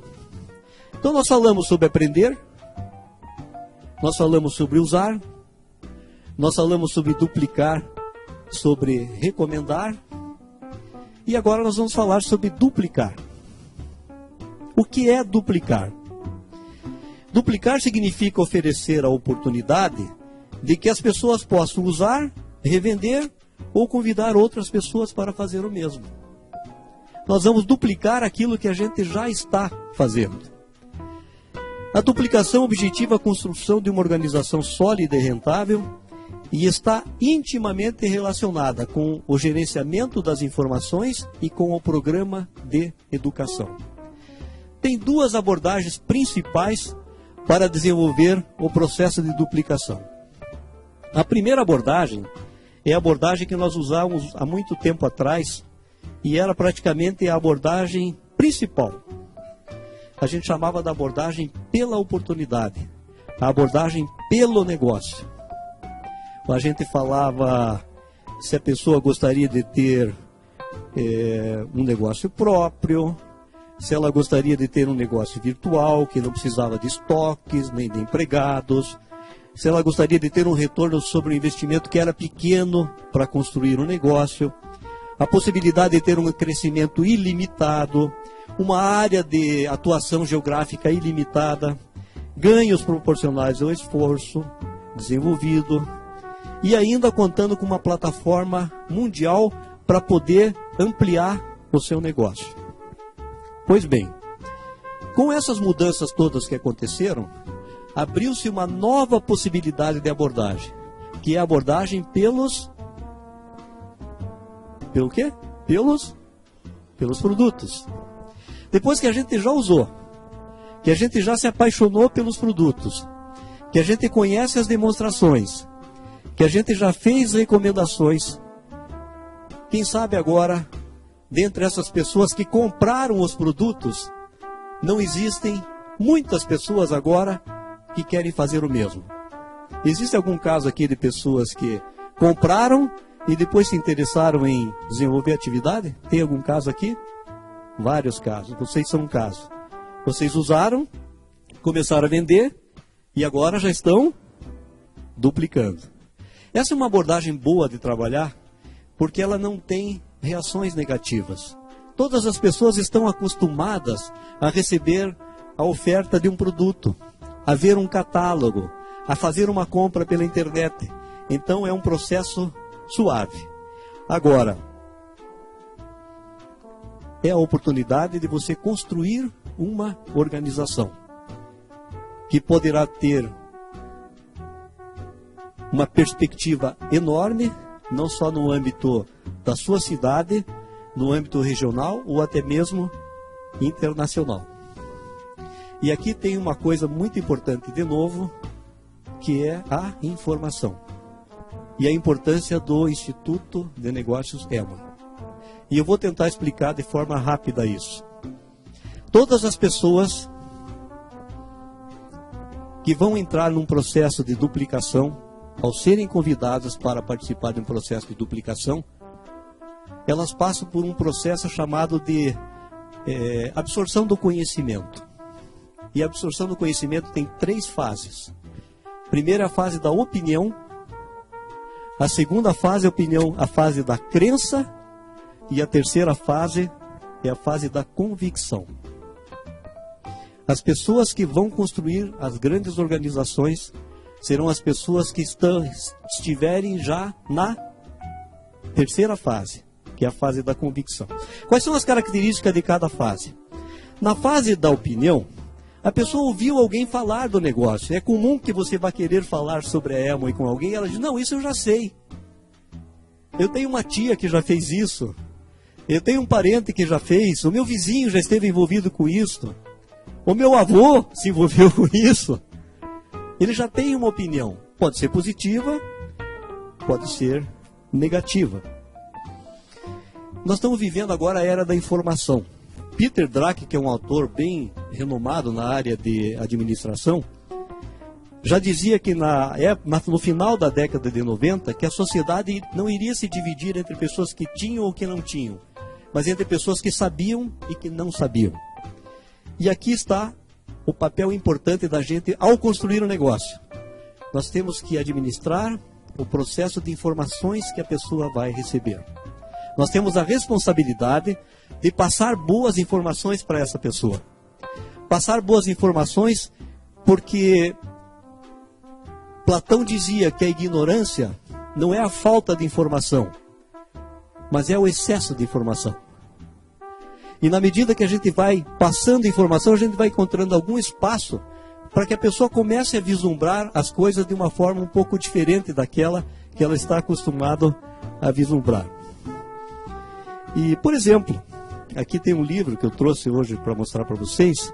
S2: Então, nós falamos sobre aprender, nós falamos sobre usar, nós falamos sobre duplicar, sobre recomendar. E agora nós vamos falar sobre duplicar. O que é duplicar? Duplicar significa oferecer a oportunidade de que as pessoas possam usar, revender ou convidar outras pessoas para fazer o mesmo. Nós vamos duplicar aquilo que a gente já está fazendo. A duplicação objetiva a construção de uma organização sólida e rentável e está intimamente relacionada com o gerenciamento das informações e com o programa de educação. Tem duas abordagens principais para desenvolver o processo de duplicação. A primeira abordagem é a abordagem que nós usávamos há muito tempo atrás e era praticamente a abordagem principal. A gente chamava da abordagem pela oportunidade, a abordagem pelo negócio. A gente falava se a pessoa gostaria de ter um negócio próprio, se ela gostaria de ter um negócio virtual, que não precisava de estoques, nem de empregados, se ela gostaria de ter um retorno sobre o investimento que era pequeno para construir um negócio. a possibilidade de ter um crescimento ilimitado, uma área de atuação geográfica ilimitada, ganhos proporcionais ao esforço desenvolvido e ainda contando com uma plataforma mundial para poder ampliar o seu negócio. Pois bem, com essas mudanças todas que aconteceram, abriu-se uma nova possibilidade de abordagem, que é a abordagem pelo quê? Pelos produtos. Depois que a gente já usou, que a gente já se apaixonou pelos produtos, que a gente conhece as demonstrações, que a gente já fez recomendações, quem sabe agora, dentre essas pessoas que compraram os produtos, não existem muitas pessoas agora que querem fazer o mesmo. Existe algum caso aqui de pessoas que compraram e depois se interessaram em desenvolver atividade? Tem algum caso aqui? Vários casos. Vocês são um caso. Vocês usaram, começaram a vender e agora já estão duplicando. Essa é uma abordagem boa de trabalhar porque ela não tem reações negativas. Todas as pessoas estão acostumadas a receber a oferta de um produto, a ver um catálogo, a fazer uma compra pela internet. Então é um processo suave. Agora, é a oportunidade de você construir uma organização que poderá ter uma perspectiva enorme, não só no âmbito da sua cidade, no âmbito regional ou até mesmo internacional. E aqui tem uma coisa muito importante de novo, que é a informação. E a importância do Instituto de Negócios EMA. E eu vou tentar explicar de forma rápida isso. Todas as pessoas que vão entrar num processo de duplicação, ao serem convidadas para participar de um processo de duplicação, elas passam por um processo chamado de absorção do conhecimento. E a absorção do conhecimento tem 3 fases. Primeiro é a fase da opinião. A segunda fase é a fase da crença. E a terceira fase é a fase da convicção. As pessoas que vão construir as grandes organizações serão as pessoas que estiverem já na terceira fase, que é a fase da convicção. Quais são as características de cada fase? Na fase da opinião, a pessoa ouviu alguém falar do negócio. É comum que você vá querer falar sobre a Amway com alguém e ela diz, não, isso eu já sei. Eu tenho uma tia que já fez isso. Eu tenho um parente que já fez. O meu vizinho já esteve envolvido com isso. O meu avô se envolveu com isso. Ele já tem uma opinião. Pode ser positiva, pode ser negativa. Nós estamos vivendo agora a era da informação. Peter Drucker, que é um autor bem renomado na área de administração, já dizia que no final da década de 90, que a sociedade não iria se dividir entre pessoas que tinham ou que não tinham, mas entre pessoas que sabiam e que não sabiam. E aqui está o papel importante da gente ao construir o negócio. Nós temos que administrar o processo de informações que a pessoa vai receber. Nós temos a responsabilidade de passar boas informações para essa pessoa. Passar boas informações porque Platão dizia que a ignorância não é a falta de informação, mas é o excesso de informação. E na medida que a gente vai passando informação, a gente vai encontrando algum espaço para que a pessoa comece a vislumbrar as coisas de uma forma um pouco diferente daquela que ela está acostumada a vislumbrar. E, por exemplo, aqui tem um livro que eu trouxe hoje para mostrar para vocês,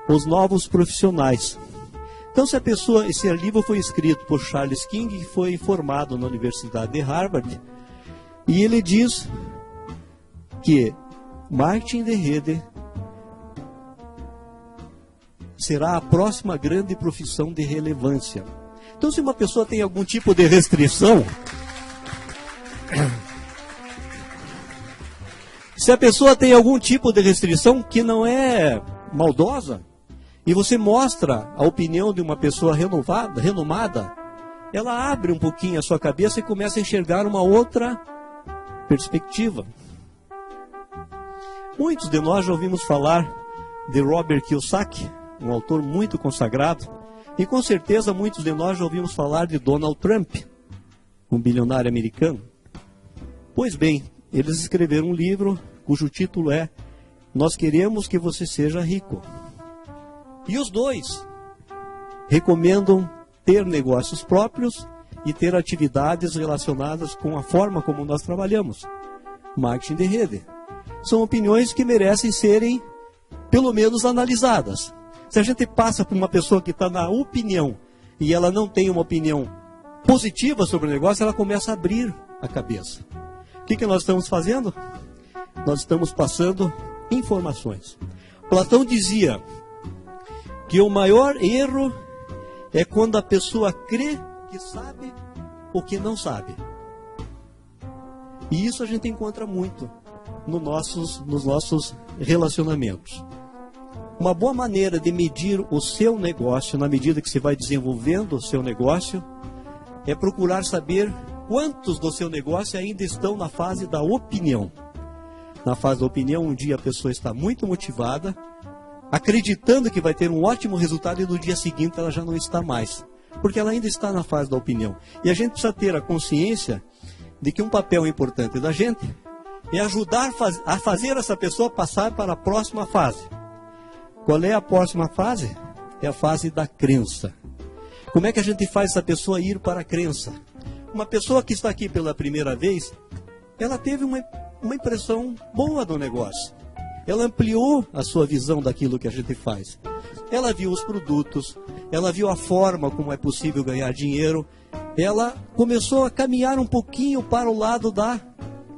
S2: Os Novos Profissionais. Então, esse livro foi escrito por Charles King, que foi formado na Universidade de Harvard, e ele diz que marketing de rede será a próxima grande profissão de relevância. Então, se uma pessoa tem algum tipo de restrição, se a pessoa tem algum tipo de restrição que não é maldosa, e você mostra a opinião de uma pessoa renomada, ela abre um pouquinho a sua cabeça e começa a enxergar uma outra perspectiva. Muitos de nós já ouvimos falar de Robert Kiyosaki, um autor muito consagrado, e com certeza muitos de nós já ouvimos falar de Donald Trump, um bilionário americano. Pois bem, eles escreveram um livro cujo título é Nós Queremos que Você Seja Rico. E os dois recomendam ter negócios próprios e ter atividades relacionadas com a forma como nós trabalhamos. Marketing de rede. São opiniões que merecem serem, pelo menos, analisadas. Se a gente passa por uma pessoa que está na opinião e ela não tem uma opinião positiva sobre o negócio, ela começa a abrir a cabeça. O que nós estamos fazendo? Nós estamos passando informações. Platão dizia que o maior erro é quando a pessoa crê que sabe o que não sabe. E isso a gente encontra muito nos nossos relacionamentos. Uma boa maneira de medir o seu negócio, na medida que você vai desenvolvendo o seu negócio, é procurar saber quantos do seu negócio ainda estão na fase da opinião. Na fase da opinião, um dia a pessoa está muito motivada, acreditando que vai ter um ótimo resultado, e no dia seguinte ela já não está mais, porque ela ainda está na fase da opinião. E a gente precisa ter a consciência de que um papel importante da gente é ajudar a fazer essa pessoa passar para a próxima fase. Qual é a próxima fase? É a fase da crença. Como é que a gente faz essa pessoa ir para a crença? Uma pessoa que está aqui pela primeira vez, ela teve uma impressão boa do negócio. Ela ampliou a sua visão daquilo que a gente faz. Ela viu os produtos, ela viu a forma como é possível ganhar dinheiro. Ela começou a caminhar um pouquinho para o lado da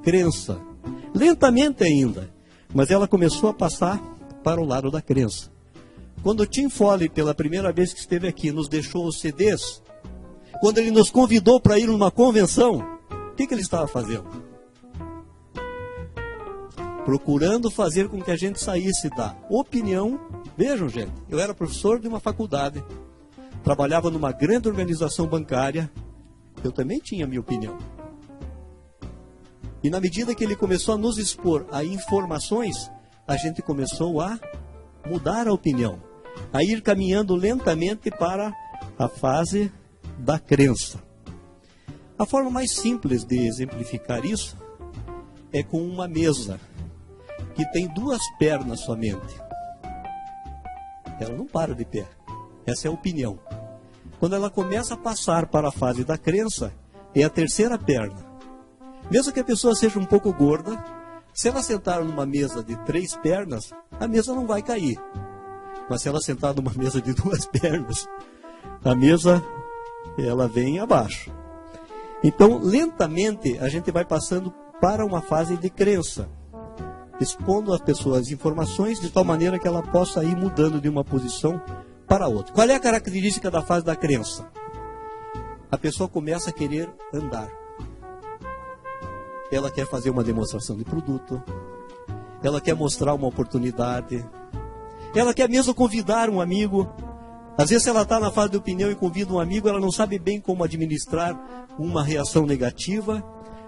S2: crença. Lentamente ainda, mas ela começou a passar para o lado da crença. Quando o Tim Foley, pela primeira vez que esteve aqui, nos deixou os CDs, quando ele nos convidou para ir numa convenção, o que ele estava fazendo? Procurando fazer com que a gente saísse da opinião. Vejam, gente, eu era professor de uma faculdade, trabalhava numa grande organização bancária, eu também tinha minha opinião. E na medida que ele começou a nos expor a informações, a gente começou a mudar a opinião, a ir caminhando lentamente para a fase da crença. A forma mais simples de exemplificar isso é com uma mesa que tem duas pernas somente. Ela não para de pé. Essa é a opinião. Quando ela começa a passar para a fase da crença, é a terceira perna. Mesmo que a pessoa seja um pouco gorda, se ela sentar numa mesa de 3 pernas, a mesa não vai cair. Mas se ela sentar numa mesa de 2 pernas, a mesa ela vem abaixo. Então, lentamente, a gente vai passando para uma fase de crença, expondo às pessoas informações de tal maneira que ela possa ir mudando de uma posição para outra. Qual é a característica da fase da crença? A pessoa começa a querer andar. Ela quer fazer uma demonstração de produto, ela quer mostrar uma oportunidade, ela quer mesmo convidar um amigo. Às vezes, se ela está na fase de opinião e convida um amigo, ela não sabe bem como administrar uma reação negativa,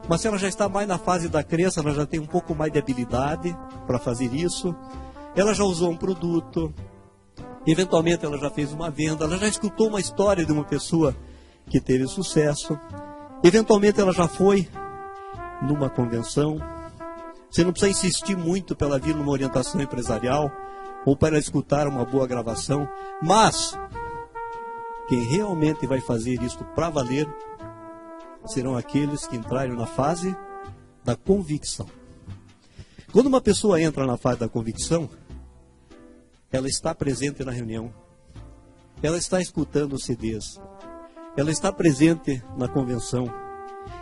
S2: mas se ela já está mais na fase da crença, ela já tem um pouco mais de habilidade para fazer isso. Ela já usou um produto, eventualmente ela já fez uma venda, ela já escutou uma história de uma pessoa que teve sucesso, eventualmente ela já foi numa convenção. Você não precisa insistir muito para ela vir numa orientação empresarial ou para escutar uma boa gravação, mas quem realmente vai fazer isso para valer serão aqueles que entrarem na fase da convicção. Quando uma pessoa entra na fase da convicção, ela está presente na reunião, ela está escutando os CDs, ela está presente na convenção,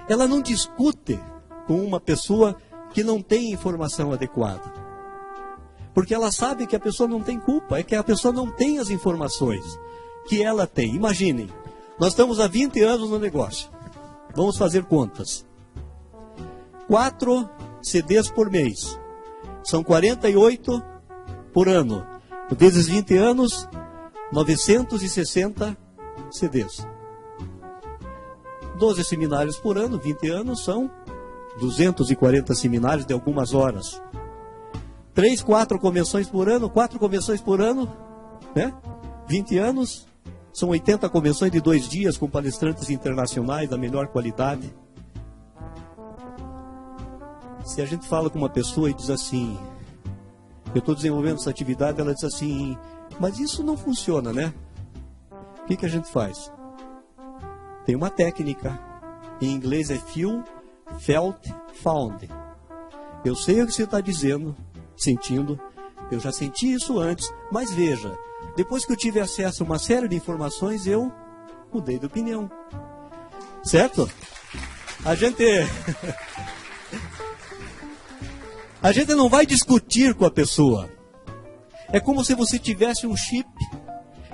S2: ela não discute com uma pessoa que não tem informação adequada, porque ela sabe que a pessoa não tem culpa, é que a pessoa não tem as informações que ela tem. Imaginem, nós estamos há 20 anos no negócio, vamos fazer contas, 4 CDs por mês, são 48 por ano, vezes 20 anos, 960 CDs, 12 seminários por ano, 20 anos são 240 seminários de algumas horas. 3, 4 convenções por ano, 4 convenções por ano, né? 20 anos, são 80 convenções de 2 dias com palestrantes internacionais da melhor qualidade. Se a gente fala com uma pessoa e diz assim, eu estou desenvolvendo essa atividade, ela diz assim, mas isso não funciona, né? O que a gente faz? Tem uma técnica, em inglês é feel, felt, found. Eu sei o que você está dizendo, sentindo, eu já senti isso antes, mas veja, depois que eu tive acesso a uma série de informações, eu mudei de opinião. Certo? A gente não vai discutir com a pessoa. É como se você tivesse um chip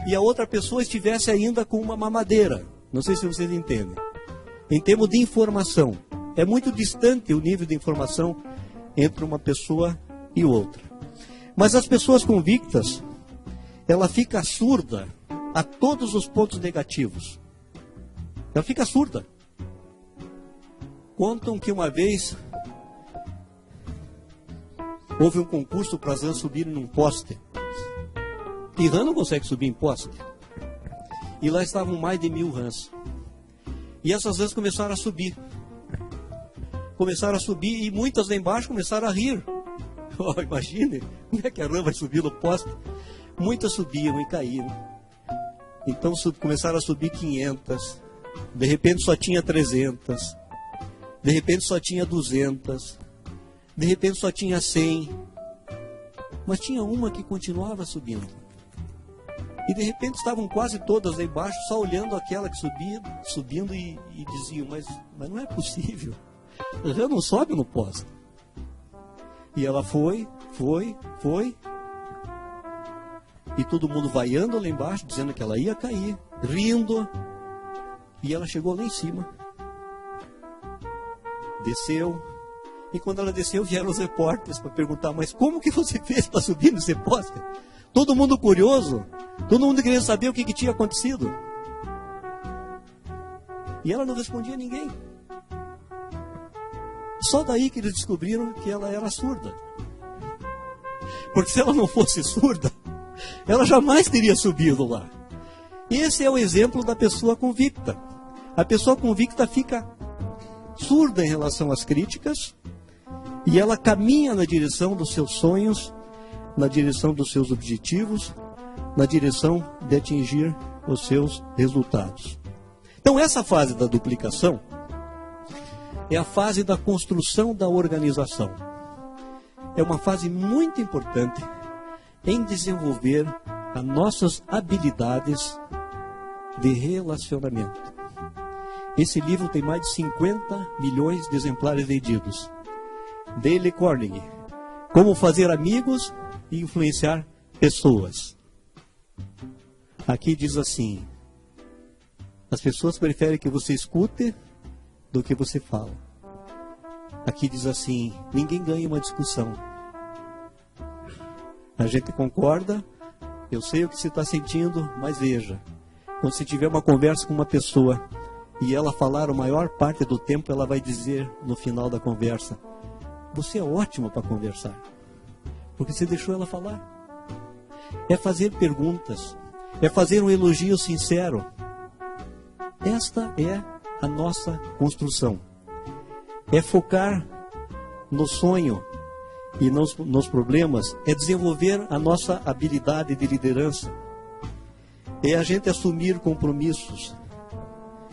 S2: e a outra pessoa estivesse ainda com uma mamadeira. Não sei se vocês entendem. Em termos de informação, é muito distante o nível de informação entre uma pessoa e outra. Mas as pessoas convictas, ela fica surda a todos os pontos negativos. Ela fica surda. Contam que uma vez houve um concurso para as rãs subirem num poste. E rã não consegue subir em poste. E lá estavam mais de 1000 rãs. E essas rãs começaram a subir. Começaram a subir e muitas lá embaixo começaram a rir. Oh, imagine, como é que a rã vai subir no poste? Muitas subiam e caíam. Então começaram a subir 500. De repente só tinha 300. De repente só tinha 200. De repente só tinha 100. Mas tinha uma que continuava subindo. E de repente estavam quase todas lá embaixo, só olhando aquela que subia, subindo e diziam, mas não é possível. A rã não sobe no poste. E ela foi. E todo mundo vaiando lá embaixo, dizendo que ela ia cair, rindo. E ela chegou lá em cima. Desceu. E quando ela desceu, vieram os repórteres para perguntar, mas como que você fez para subir nesse poste? Todo mundo curioso. Todo mundo queria saber o que tinha acontecido. E ela não respondia a ninguém. Só daí que eles descobriram que ela era surda. Porque se ela não fosse surda, ela jamais teria subido lá. Esse é o exemplo da pessoa convicta. A pessoa convicta fica surda em relação às críticas e ela caminha na direção dos seus sonhos, na direção dos seus objetivos, na direção de atingir os seus resultados. Então essa fase da duplicação é a fase da construção da organização. É uma fase muito importante em desenvolver as nossas habilidades de relacionamento. Esse livro tem mais de 50 milhões de exemplares vendidos. Dale Carnegie. Como fazer amigos e influenciar pessoas. Aqui diz assim: as pessoas preferem que você escute do que você fala. Aqui diz assim: ninguém ganha uma discussão. A gente concorda, eu sei o que você está sentindo, mas veja, quando você tiver uma conversa com uma pessoa e ela falar a maior parte do tempo, ela vai dizer no final da conversa: você é ótimo para conversar, porque você deixou ela falar. É fazer perguntas, é fazer um elogio sincero. Esta é a nossa construção. É focar no sonho e nos problemas, é desenvolver a nossa habilidade de liderança. É a gente assumir compromissos.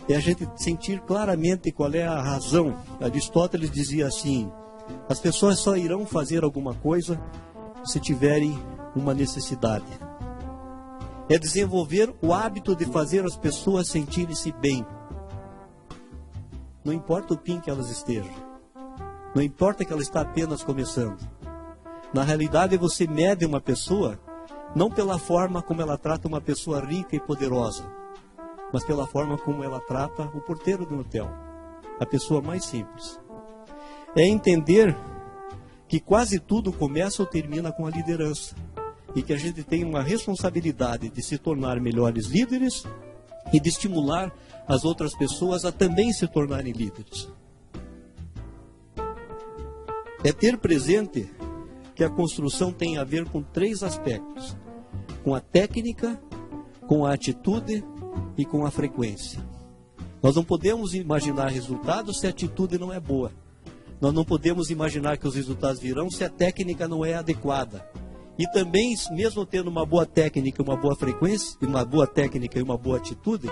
S2: É a gente sentir claramente qual é a razão. Aristóteles dizia assim: as pessoas só irão fazer alguma coisa se tiverem uma necessidade. É desenvolver o hábito de fazer as pessoas sentirem-se bem. Não importa o PIN que elas estejam. Não importa que ela está apenas começando. Na realidade, você mede uma pessoa não pela forma como ela trata uma pessoa rica e poderosa, mas pela forma como ela trata o porteiro do hotel, a pessoa mais simples. É entender que quase tudo começa ou termina com a liderança e que a gente tem uma responsabilidade de se tornar melhores líderes e de estimular as outras pessoas a também se tornarem líderes. é ter presente que a construção tem a ver com 3 aspectos: com a técnica, com a atitude e com a frequência. Nós não podemos imaginar resultados se a atitude não é boa. Nós não podemos imaginar que os resultados virão se a técnica não é adequada. E também, mesmo tendo uma boa técnica, uma boa frequência, uma boa técnica e uma boa atitude,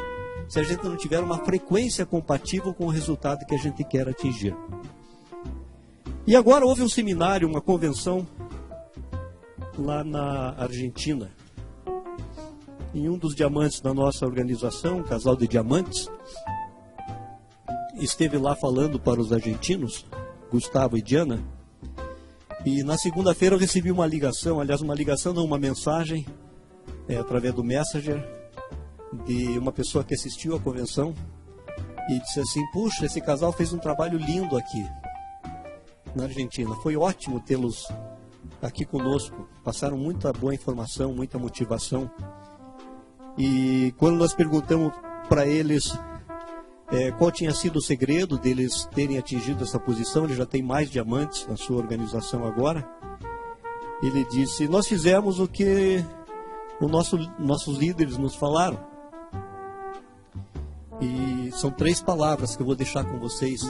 S2: se a gente não tiver uma frequência compatível com o resultado que a gente quer atingir. E agora houve um seminário, uma convenção lá na Argentina. E um dos diamantes da nossa organização, um casal de diamantes, esteve lá falando para os argentinos, Gustavo e Diana. E na segunda-feira eu recebi uma ligação, aliás, uma ligação não, uma mensagem, através do Messenger, de uma pessoa que assistiu à convenção e disse assim: puxa, esse casal fez um trabalho lindo aqui na Argentina, foi ótimo tê-los aqui conosco, passaram muita boa informação, muita motivação. E quando nós perguntamos para eles qual tinha sido o segredo deles terem atingido essa posição, ele já tem mais diamantes na sua organização agora, ele disse: nós fizemos o que nossos líderes nos falaram. E são 3 palavras que eu vou deixar com vocês,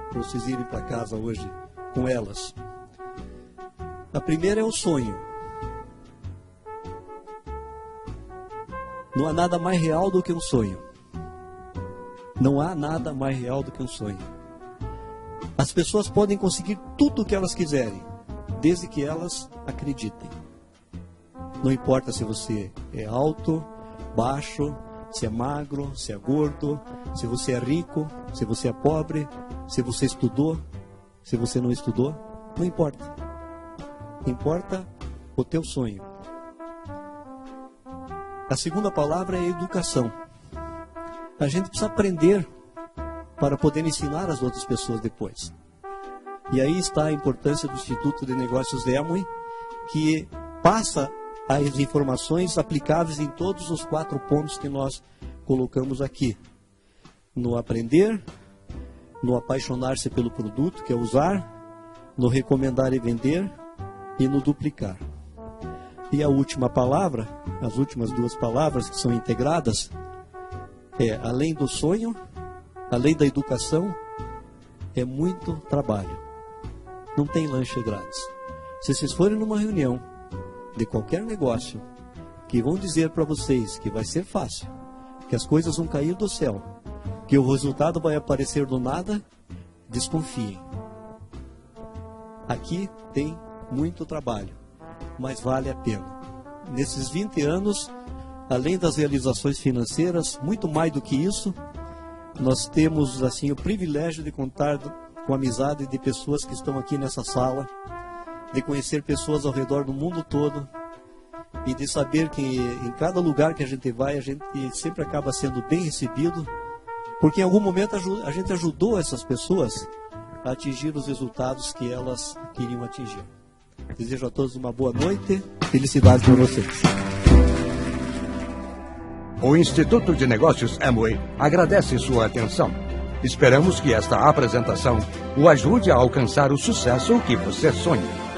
S2: para vocês irem para casa hoje com elas. A primeira é o sonho. Não há nada mais real do que um sonho. Não há nada mais real do que um sonho. As pessoas podem conseguir tudo o que elas quiserem, desde que elas acreditem. Não importa se você é alto, baixo, se é magro, se é gordo, se você é rico, se você é pobre, se você estudou, se você não estudou, não importa. Importa o teu sonho. A segunda palavra é educação. A gente precisa aprender para poder ensinar as outras pessoas depois. E aí está a importância do Instituto de Negócios de Amway, que passa as informações aplicáveis em todos os 4 pontos que nós colocamos aqui. No aprender, no apaixonar-se pelo produto, que é usar, no recomendar e vender e no duplicar. E a última palavra, as últimas 2 palavras que são integradas, além do sonho, além da educação, é muito trabalho. Não tem lanche grátis. Se vocês forem numa reunião de qualquer negócio, que vão dizer para vocês que vai ser fácil, que as coisas vão cair do céu, que o resultado vai aparecer do nada, desconfiem. Aqui tem muito trabalho, mas vale a pena. Nesses 20 anos, além das realizações financeiras, muito mais do que isso, nós temos assim o privilégio de contar com a amizade de pessoas que estão aqui nessa sala, de conhecer pessoas ao redor do mundo todo e de saber que em cada lugar que a gente vai, a gente sempre acaba sendo bem recebido, porque em algum momento a gente ajudou essas pessoas a atingir os resultados que elas queriam atingir. Desejo a todos uma boa noite, felicidades para vocês.
S1: O Instituto de Negócios Amway agradece sua atenção. Esperamos que esta apresentação o ajude a alcançar o sucesso que você sonha.